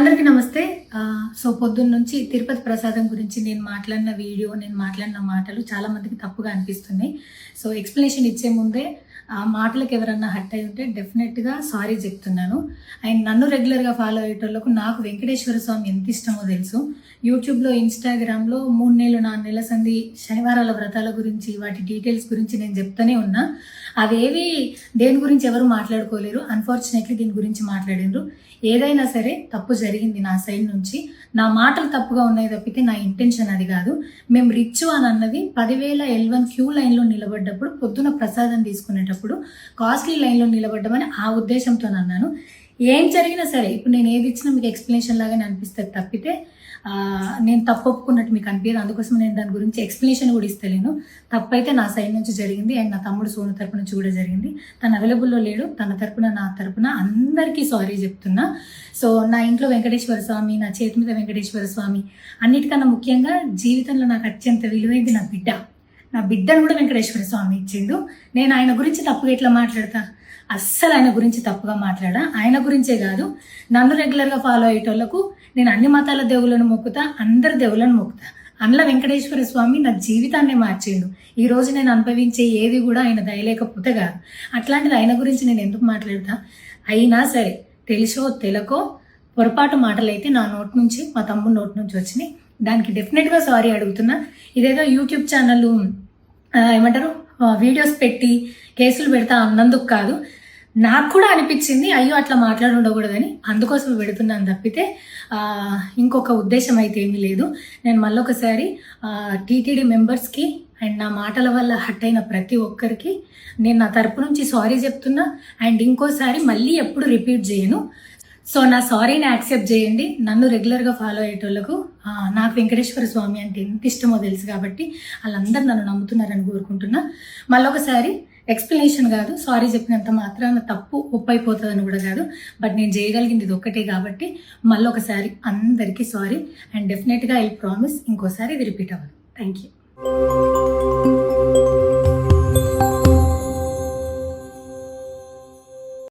అందరికీ నమస్తే. సో పొద్దున్న నుంచి తిరుపతి ప్రసాదం గురించి నేను మాట్లాడిన వీడియో, నేను మాట్లాడిన మాటలు చాలా మందికి తప్పుగా అనిపిస్తున్నాయి. సో ఎక్స్ప్లెనేషన్ ఇచ్చే ముందే ఆ మాటలకు ఎవరన్నా హర్ట్ అయి ఉంటే డెఫినెట్గా సారీ చెప్తున్నాను. అండ్ నన్ను రెగ్యులర్గా ఫాలో అయ్యేటోళ్ళకు నాకు వెంకటేశ్వర స్వామి ఎంత ఇష్టమో తెలుసు. యూట్యూబ్లో, ఇన్స్టాగ్రామ్లో 3 నెలలు 4 నెలల సంధి శనివారాల వ్రతాల గురించి, వాటి డీటెయిల్స్ గురించి నేను చెప్తూనే ఉన్నా. అవేవి దేని గురించి ఎవరు మాట్లాడుకోలేరు. అన్ఫార్చునేట్లీ దీని గురించి మాట్లాడిండ్రు. ఏదైనా సరే తప్పు జరిగింది నా సైడ్ నుంచి. నా మాటలు తప్పుగా ఉన్నాయి తప్పితే నా ఇంటెన్షన్ అది కాదు. మేము రిచ్ అని అన్నది 10,000 L1 క్యూ లైన్లో నిలబడ్డప్పుడు, పొద్దున ప్రసాదం తీసుకునేటప్పుడు కాస్ట్లీ లైన్లో నిలబడ్డమని ఆ ఉద్దేశంతో అన్నాను. ఏం జరిగినా సరే ఇప్పుడు నేను ఏది ఇచ్చినా మీకు ఎక్స్ప్లెనేషన్ లాగానే అనిపిస్తుంది తప్పితే నేను తప్పు ఒప్పుకున్నట్టు మీకు అనిపించదు. అందుకోసం నేను దాని గురించి ఎక్స్ప్లెనేషన్ కూడా ఇస్తలేను. తప్పైతే నా సైడ్ నుంచి జరిగింది అండ్ నా తమ్ముడు సోను తరపున నుంచి కూడా జరిగింది. తను అవైలబుల్లో లేడు. తన తరపున, నా తరపున అందరికీ సారీ చెప్తున్నా. సో నా ఇంట్లో వెంకటేశ్వర స్వామి, నా చేతి మీద వెంకటేశ్వర స్వామి, అన్నిటికన్నా ముఖ్యంగా జీవితంలో నాకు అత్యంత విలువైంది నా బిడ్డ. నా బిడ్డను కూడా వెంకటేశ్వర స్వామి ఇచ్చిండు. నేను ఆయన గురించి తప్పుగా ఎట్లా మాట్లాడతా? అస్సలు ఆయన గురించి తప్పుగా మాట్లాడా. ఆయన గురించే కాదు, నన్ను రెగ్యులర్గా ఫాలో అయ్యేటోళ్లకు నేను అన్ని మతాల దేవులను మొక్కుతా, అందరి దేవులను మొక్కుతా. అందులో వెంకటేశ్వర స్వామి నా జీవితాన్ని మార్చిండు. ఈ రోజు నేను అనుభవించే ఏది కూడా ఆయన దయలేకపోతే కాదు. అట్లాంటిది ఆయన గురించి నేను ఎందుకు మాట్లాడతా? అయినా సరే తెలుసో తెలకో పొరపాటు మాటలు అయితే నా నోటి నుంచి, మా తమ్ముడు నోటి నుంచి వచ్చినాయి. దానికి డెఫినెట్గా సారీ అడుగుతున్నా. ఇదేదో యూట్యూబ్ ఛానల్ ఏమంటారు వీడియోస్ పెట్టి కేసులు పెడతా అన్నందుకు కాదు, నాకు కూడా అనిపించింది అయ్యో అట్లా మాట్లాడి ఉండకూడదని, అందుకోసం పెడుతున్నాను తప్పితే ఇంకొక ఉద్దేశం అయితే ఏమీ లేదు. నేను మళ్ళొకసారి టీటీడీ మెంబర్స్కి అండ్ నా మాటల వల్ల హర్ట్ అయిన ప్రతి ఒక్కరికి నేను నా తరపు నుంచి సారీ చెప్తున్నా. అండ్ ఇంకోసారి మళ్ళీ ఎప్పుడు రిపీట్ చేయను. సో నా సారీని యాక్సెప్ట్ చేయండి. నన్ను రెగ్యులర్గా ఫాలో అయ్యేటోళ్ళకు నాకు వెంకటేశ్వర స్వామి అంటే ఎంత ఇష్టమో తెలుసు కాబట్టి వాళ్ళందరూ నన్ను నమ్ముతున్నారని కోరుకుంటున్నా. మళ్ళొకసారి ఎక్స్ప్లెనేషన్ కాదు, సారీ చెప్పినంత మాత్రాన తప్పు ఒప్పైపోతుందని కూడా కాదు, బట్ నేను చేయగలిగింది ఇది ఒక్కటే కాబట్టి మళ్ళొకసారి అందరికీ సారీ. అండ్ డెఫినెట్గా ఐ ప్రామిస్ ఇంకోసారి ఇది రిపీట్ అవ్వదు. Thank you.